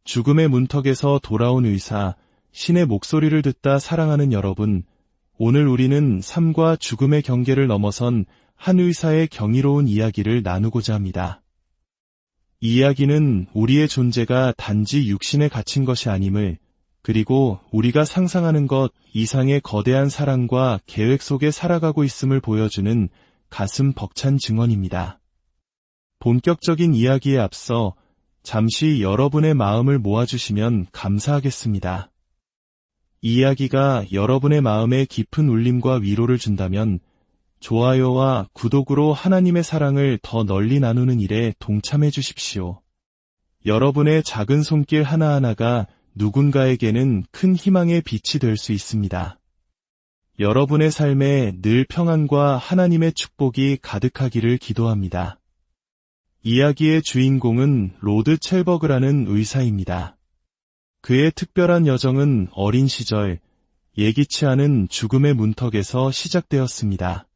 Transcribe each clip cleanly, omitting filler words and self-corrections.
죽음의 문턱에서 돌아온 의사, 신의 목소리를 듣다 사랑하는 여러분, 오늘 우리는 삶과 죽음의 경계를 넘어선 한 의사의 경이로운 이야기를 나누고자 합니다. 이 이야기는 우리의 존재가 단지 육신에 갇힌 것이 아님을, 그리고 우리가 상상하는 것 이상의 거대한 사랑과 계획 속에 살아가고 있음을 보여주는 가슴 벅찬 증언입니다. 본격적인 이야기에 앞서 잠시 여러분의 마음을 모아주시면 감사하겠습니다. 이 이야기가 여러분의 마음에 깊은 울림과 위로를 준다면 좋아요와 구독으로 하나님의 사랑을 더 널리 나누는 일에 동참해 주십시오. 여러분의 작은 손길 하나하나가 누군가에게는 큰 희망의 빛이 될 수 있습니다. 여러분의 삶에 늘 평안과 하나님의 축복이 가득하기를 기도합니다. 이야기의 주인공은 로드 첼버그라는 의사입니다. 그의 특별한 여정은 어린 시절 예기치 않은 죽음의 문턱에서 시작되었습니다.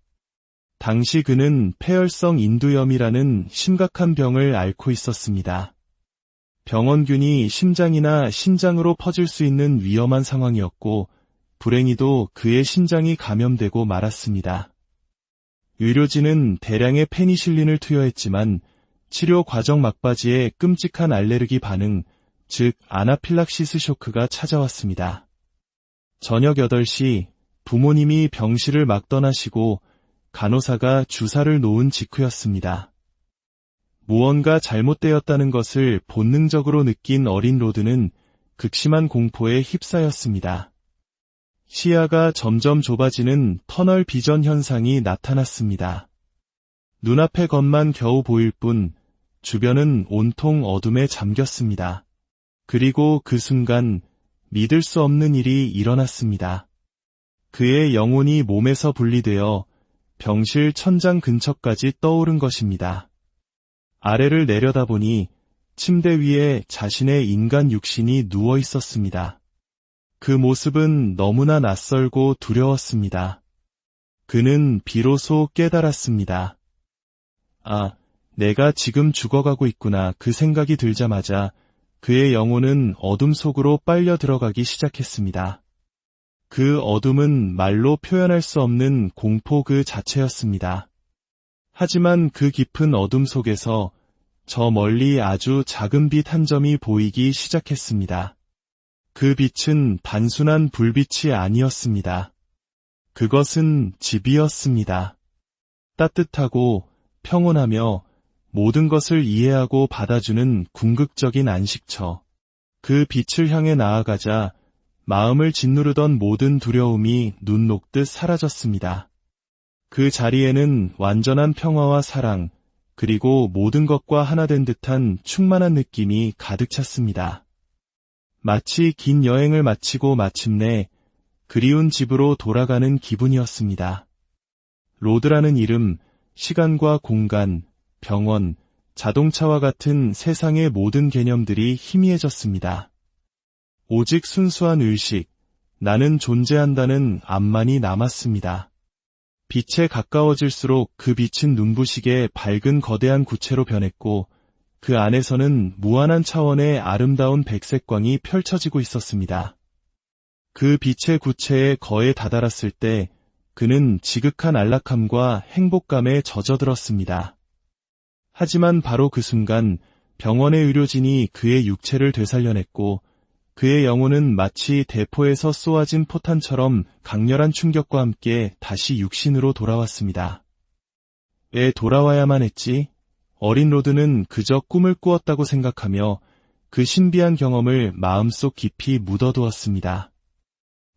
당시 그는 폐혈성 인두염이라는 심각한 병을 앓고 있었습니다. 병원균이 심장이나 신장으로 퍼질 수 있는 위험한 상황이었고 불행히도 그의 심장이 감염되고 말았습니다. 의료진은 대량의 페니실린을 투여했지만 치료 과정 막바지에 끔찍한 알레르기 반응, 즉 아나필락시스 쇼크가 찾아왔습니다. 저녁 8시 부모님이 병실을 막 떠나시고 간호사가 주사를 놓은 직후였습니다. 무언가 잘못되었다는 것을 본능적으로 느낀 어린 로드는 극심한 공포에 휩싸였습니다. 시야가 점점 좁아지는 터널 비전 현상이 나타났습니다. 눈앞의 것만 겨우 보일 뿐 주변은 온통 어둠에 잠겼습니다. 그리고 그 순간 믿을 수 없는 일이 일어났습니다. 그의 영혼이 몸에서 분리되어 병실 천장 근처까지 떠오른 것입니다. 아래를 내려다보니 침대 위에 자신의 인간 육신이 누워 있었습니다. 그 모습은 너무나 낯설고 두려웠습니다. 그는 비로소 깨달았습니다. 아, 내가 지금 죽어가고 있구나. 그 생각이 들자마자 그의 영혼은 어둠 속으로 빨려 들어가기 시작했습니다. 그 어둠은 말로 표현할 수 없는 공포 그 자체였습니다. 하지만 그 깊은 어둠 속에서 저 멀리 아주 작은 빛 한 점이 보이기 시작했습니다. 그 빛은 단순한 불빛이 아니었습니다. 그것은 집이었습니다. 따뜻하고 평온하며 모든 것을 이해하고 받아주는 궁극적인 안식처. 그 빛을 향해 나아가자 마음을 짓누르던 모든 두려움이 눈 녹듯 사라졌습니다. 그 자리에는 완전한 평화와 사랑, 그리고 모든 것과 하나 된 듯한 충만한 느낌이 가득 찼습니다. 마치 긴 여행을 마치고 마침내 그리운 집으로 돌아가는 기분이었습니다. 로드라는 이름, 시간과 공간, 병원, 자동차와 같은 세상의 모든 개념들이 희미해졌습니다. 오직 순수한 의식, 나는 존재한다는 암만이 남았습니다. 빛에 가까워질수록 그 빛은 눈부시게 밝은 거대한 구체로 변했고 그 안에서는 무한한 차원의 아름다운 백색광이 펼쳐지고 있었습니다. 그 빛의 구체에 거의 다다랐을 때 그는 지극한 안락함과 행복감에 젖어들었습니다. 하지만 바로 그 순간 병원의 의료진이 그의 육체를 되살려냈고 그의 영혼은 마치 대포에서 쏘아진 포탄처럼 강렬한 충격과 함께 다시 육신으로 돌아왔습니다. 왜 돌아와야만 했지? 어린 로드는 그저 꿈을 꾸었다고 생각하며 그 신비한 경험을 마음속 깊이 묻어두었습니다.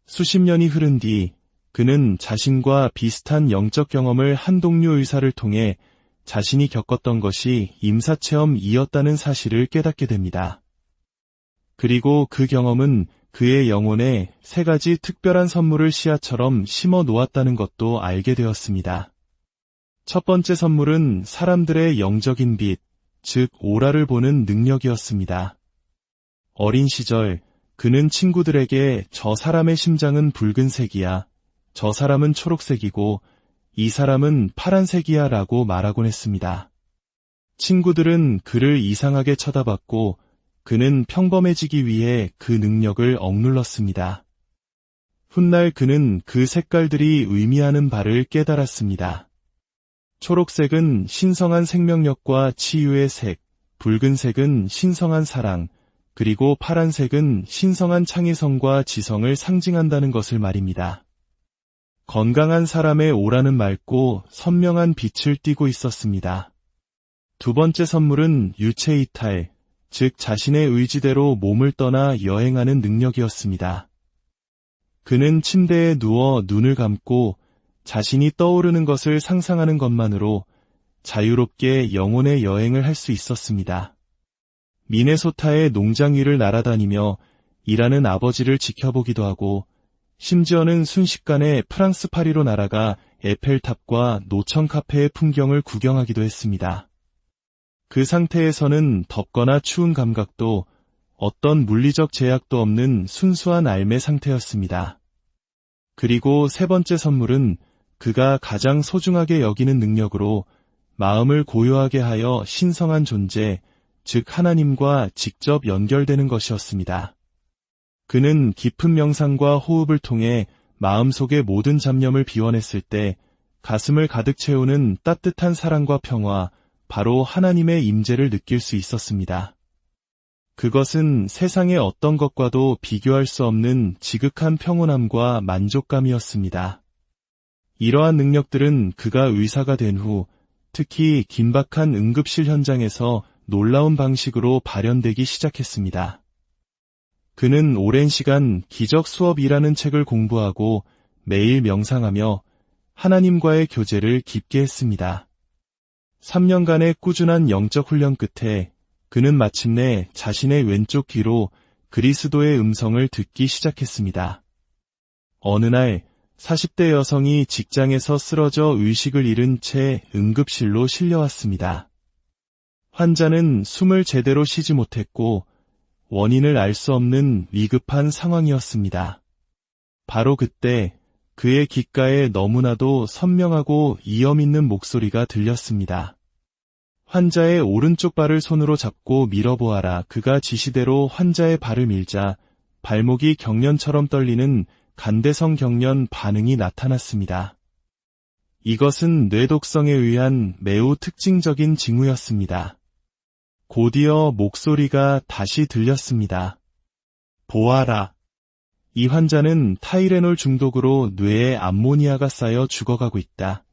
수십 년이 흐른 뒤 그는 자신과 비슷한 영적 경험을 한 동료 의사를 통해 자신이 겪었던 것이 임사체험이었다는 사실을 깨닫게 됩니다. 그리고 그 경험은 그의 영혼에 3가지 특별한 선물을 씨앗처럼 심어 놓았다는 것도 알게 되었습니다. 첫 번째 선물은 사람들의 영적인 빛, 즉 오라를 보는 능력이었습니다. 어린 시절 그는 친구들에게 저 사람의 심장은 붉은색이야, 저 사람은 초록색이고 이 사람은 파란색이야 라고 말하곤 했습니다. 친구들은 그를 이상하게 쳐다봤고 그는 평범해지기 위해 그 능력을 억눌렀습니다. 훗날 그는 그 색깔들이 의미하는 바를 깨달았습니다. 초록색은 신성한 생명력과 치유의 색, 붉은색은 신성한 사랑, 그리고 파란색은 신성한 창의성과 지성을 상징한다는 것을 말입니다. 건강한 사람의 오라는 맑고 선명한 빛을 띠고 있었습니다. 두 번째 선물은 유체 이탈, 즉 자신의 의지대로 몸을 떠나 여행하는 능력이었습니다. 그는 침대에 누워 눈을 감고 자신이 떠오르는 것을 상상하는 것만으로 자유롭게 영혼의 여행을 할 수 있었습니다. 미네소타의 농장 위를 날아다니며 일하는 아버지를 지켜보기도 하고 심지어는 순식간에 프랑스 파리로 날아가 에펠탑과 노천 카페의 풍경을 구경하기도 했습니다. 그 상태에서는 덥거나 추운 감각도 어떤 물리적 제약도 없는 순수한 알매 상태였습니다. 그리고 세 번째 선물은 그가 가장 소중하게 여기는 능력으로 마음을 고요하게 하여 신성한 존재, 즉 하나님과 직접 연결되는 것이었습니다. 그는 깊은 명상과 호흡을 통해 마음속의 모든 잡념을 비워냈을 때 가슴을 가득 채우는 따뜻한 사랑과 평화, 바로 하나님의 임재를 느낄 수 있었습니다. 그것은 세상의 어떤 것과도 비교할 수 없는 지극한 평온함과 만족감이었습니다. 이러한 능력들은 그가 의사가 된 후 특히 긴박한 응급실 현장에서 놀라운 방식으로 발현되기 시작했습니다. 그는 오랜 시간 기적 수업이라는 책을 공부하고 매일 명상하며 하나님과의 교제를 깊게 했습니다. 3년간의 꾸준한 영적 훈련 끝에 그는 마침내 자신의 왼쪽 귀로 그리스도의 음성을 듣기 시작했습니다. 어느 날 40대 여성이 직장에서 쓰러져 의식을 잃은 채 응급실로 실려왔습니다. 환자는 숨을 제대로 쉬지 못했고 원인을 알 수 없는 위급한 상황이었습니다. 바로 그때 그의 귓가에 너무나도 선명하고 이엄 있는 목소리가 들렸습니다. 환자의 오른쪽 발을 손으로 잡고 밀어보아라. 그가 지시대로 환자의 발을 밀자 발목이 경련처럼 떨리는 간대성 경련 반응이 나타났습니다. 이것은 뇌독성에 의한 매우 특징적인 징후였습니다. 곧이어 목소리가 다시 들렸습니다. 보아라. 이 환자는 타이레놀 중독으로 뇌에 암모니아가 쌓여 죽어가고 있다.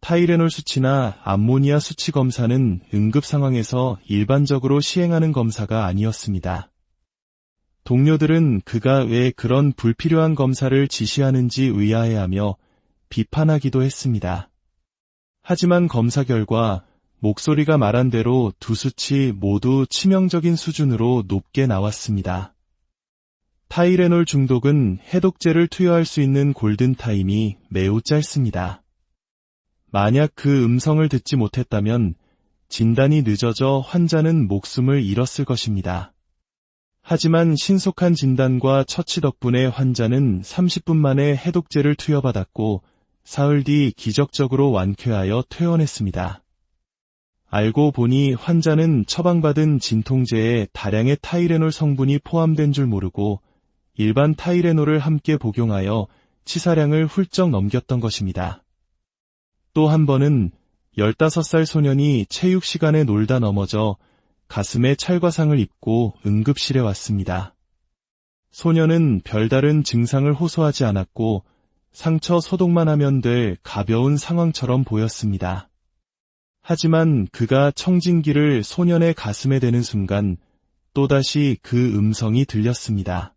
타이레놀 수치나 암모니아 수치 검사는 응급 상황에서 일반적으로 시행하는 검사가 아니었습니다. 동료들은 그가 왜 그런 불필요한 검사를 지시하는지 의아해하며 비판하기도 했습니다. 하지만 검사 결과 목소리가 말한 대로 두 수치 모두 치명적인 수준으로 높게 나왔습니다. 타이레놀 중독은 해독제를 투여할 수 있는 골든타임이 매우 짧습니다. 만약 그 음성을 듣지 못했다면 진단이 늦어져 환자는 목숨을 잃었을 것입니다. 하지만 신속한 진단과 처치 덕분에 환자는 30분 만에 해독제를 투여받았고 사흘 뒤 기적적으로 완쾌하여 퇴원했습니다. 알고 보니 환자는 처방받은 진통제에 다량의 타이레놀 성분이 포함된 줄 모르고 일반 타이레놀을 함께 복용하여 치사량을 훌쩍 넘겼던 것입니다. 또 한 번은 15살 소년이 체육 시간에 놀다 넘어져 가슴에 찰과상을 입고 응급실에 왔습니다. 소년은 별다른 증상을 호소하지 않았고 상처 소독만 하면 될 가벼운 상황처럼 보였습니다. 하지만 그가 청진기를 소년의 가슴에 대는 순간 또다시 그 음성이 들렸습니다.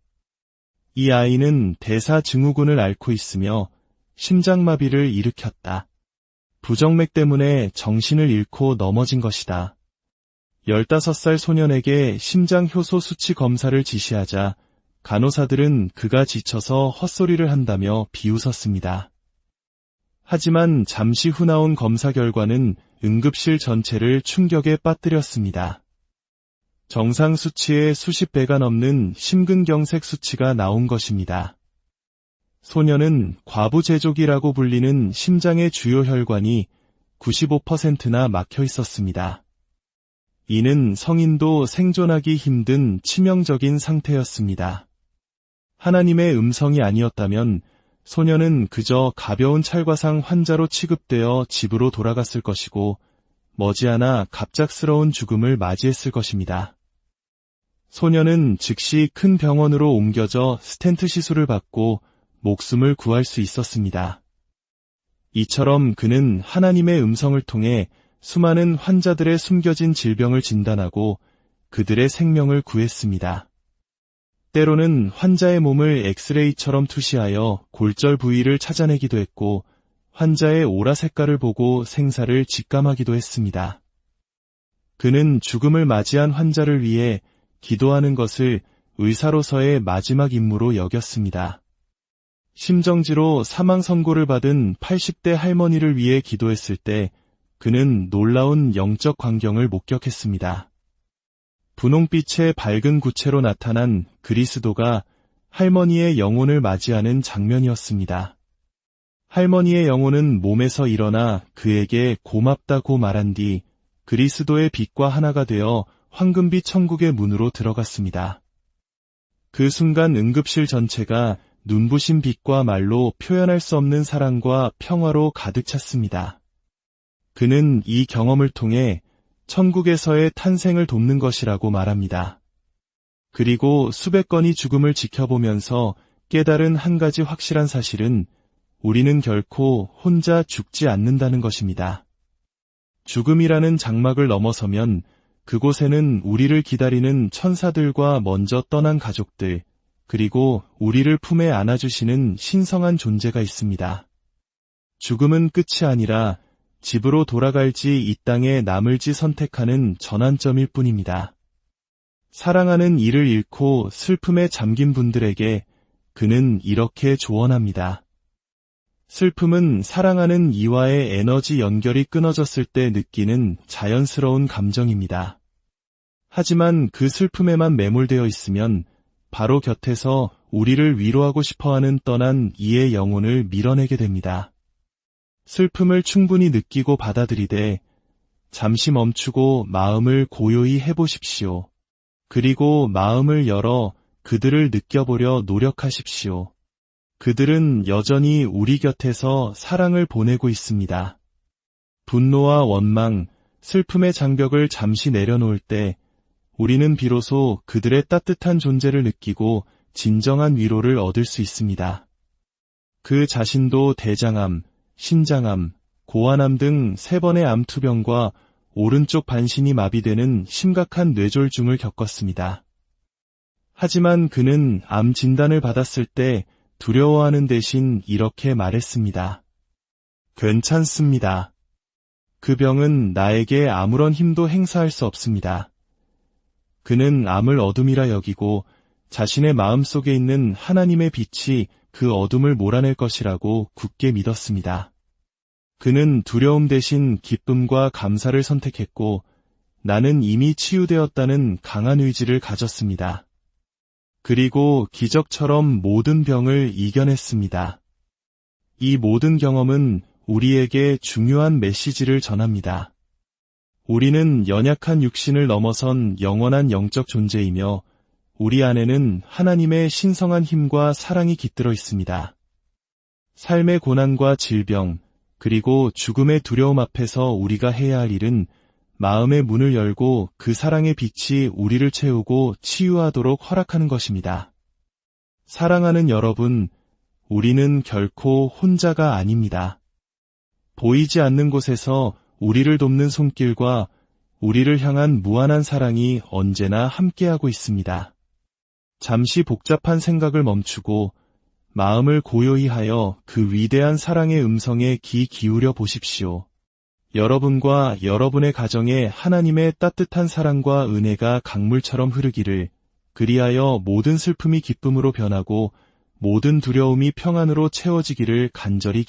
이 아이는 대사증후군을 앓고 있으며 심장마비를 일으켰다. 부정맥 때문에 정신을 잃고 넘어진 것이다. 15살 소년에게 심장효소 수치 검사를 지시하자 간호사들은 그가 지쳐서 헛소리를 한다며 비웃었습니다. 하지만 잠시 후 나온 검사 결과는 응급실 전체를 충격에 빠뜨렸습니다. 정상 수치의 수십 배가 넘는 심근경색 수치가 나온 것입니다. 소년은 과부제족이라고 불리는 심장의 주요 혈관이 95%나 막혀 있었습니다. 이는 성인도 생존하기 힘든 치명적인 상태였습니다. 하나님의 음성이 아니었다면 소녀는 그저 가벼운 찰과상 환자로 취급되어 집으로 돌아갔을 것이고 머지않아 갑작스러운 죽음을 맞이했을 것입니다. 소녀는 즉시 큰 병원으로 옮겨져 스텐트 시술을 받고 목숨을 구할 수 있었습니다. 이처럼 그는 하나님의 음성을 통해 수많은 환자들의 숨겨진 질병을 진단하고 그들의 생명을 구했습니다. 때로는 환자의 몸을 엑스레이처럼 투시하여 골절 부위를 찾아내기도 했고 환자의 오라 색깔을 보고 생사를 직감하기도 했습니다. 그는 죽음을 맞이한 환자를 위해 기도하는 것을 의사로서의 마지막 임무로 여겼습니다. 심정지로 사망 선고를 받은 80대 할머니를 위해 기도했을 때 그는 놀라운 영적 광경을 목격했습니다. 분홍빛의 밝은 구체로 나타난 그리스도가 할머니의 영혼을 맞이하는 장면이었습니다. 할머니의 영혼은 몸에서 일어나 그에게 고맙다고 말한 뒤 그리스도의 빛과 하나가 되어 황금빛 천국의 문으로 들어갔습니다. 그 순간 응급실 전체가 눈부신 빛과 말로 표현할 수 없는 사랑과 평화로 가득 찼습니다. 그는 이 경험을 통해 천국에서의 탄생을 돕는 것이라고 말합니다. 그리고 수백 건이 죽음을 지켜보면서 깨달은 한 가지 확실한 사실은 우리는 결코 혼자 죽지 않는다는 것입니다. 죽음이라는 장막을 넘어서면 그곳에는 우리를 기다리는 천사들과 먼저 떠난 가족들, 그리고 우리를 품에 안아주시는 신성한 존재가 있습니다. 죽음은 끝이 아니라 집으로 돌아갈지 이 땅에 남을지 선택하는 전환점일 뿐입니다. 사랑하는 이를 잃고 슬픔에 잠긴 분들에게 그는 이렇게 조언합니다. 슬픔은 사랑하는 이와의 에너지 연결이 끊어졌을 때 느끼는 자연스러운 감정입니다. 하지만 그 슬픔에만 매몰되어 있으면 바로 곁에서 우리를 위로하고 싶어하는 떠난 이의 영혼을 밀어내게 됩니다. 슬픔을 충분히 느끼고 받아들이되 잠시 멈추고 마음을 고요히 해보십시오. 그리고 마음을 열어 그들을 느껴보려 노력하십시오. 그들은 여전히 우리 곁에서 사랑을 보내고 있습니다. 분노와 원망, 슬픔의 장벽을 잠시 내려놓을 때 우리는 비로소 그들의 따뜻한 존재를 느끼고 진정한 위로를 얻을 수 있습니다. 그 자신도 대장암, 신장암, 고환암 등 3번의 암투병과 오른쪽 반신이 마비되는 심각한 뇌졸중을 겪었습니다. 하지만 그는 암 진단을 받았을 때 두려워하는 대신 이렇게 말했습니다. 괜찮습니다. 그 병은 나에게 아무런 힘도 행사할 수 없습니다. 그는 암을 어둠이라 여기고 자신의 마음속에 있는 하나님의 빛이 그 어둠을 몰아낼 것이라고 굳게 믿었습니다. 그는 두려움 대신 기쁨과 감사를 선택했고 나는 이미 치유되었다는 강한 의지를 가졌습니다. 그리고 기적처럼 모든 병을 이겨냈습니다. 이 모든 경험은 우리에게 중요한 메시지를 전합니다. 우리는 연약한 육신을 넘어선 영원한 영적 존재이며 우리 안에는 하나님의 신성한 힘과 사랑이 깃들어 있습니다. 삶의 고난과 질병, 그리고 죽음의 두려움 앞에서 우리가 해야 할 일은 마음의 문을 열고 그 사랑의 빛이 우리를 채우고 치유하도록 허락하는 것입니다. 사랑하는 여러분, 우리는 결코 혼자가 아닙니다. 보이지 않는 곳에서 우리를 돕는 손길과 우리를 향한 무한한 사랑이 언제나 함께하고 있습니다. 잠시 복잡한 생각을 멈추고 마음을 고요히 하여 그 위대한 사랑의 음성에 귀 기울여 보십시오. 여러분과 여러분의 가정에 하나님의 따뜻한 사랑과 은혜가 강물처럼 흐르기를, 그리하여 모든 슬픔이 기쁨으로 변하고 모든 두려움이 평안으로 채워지기를 간절히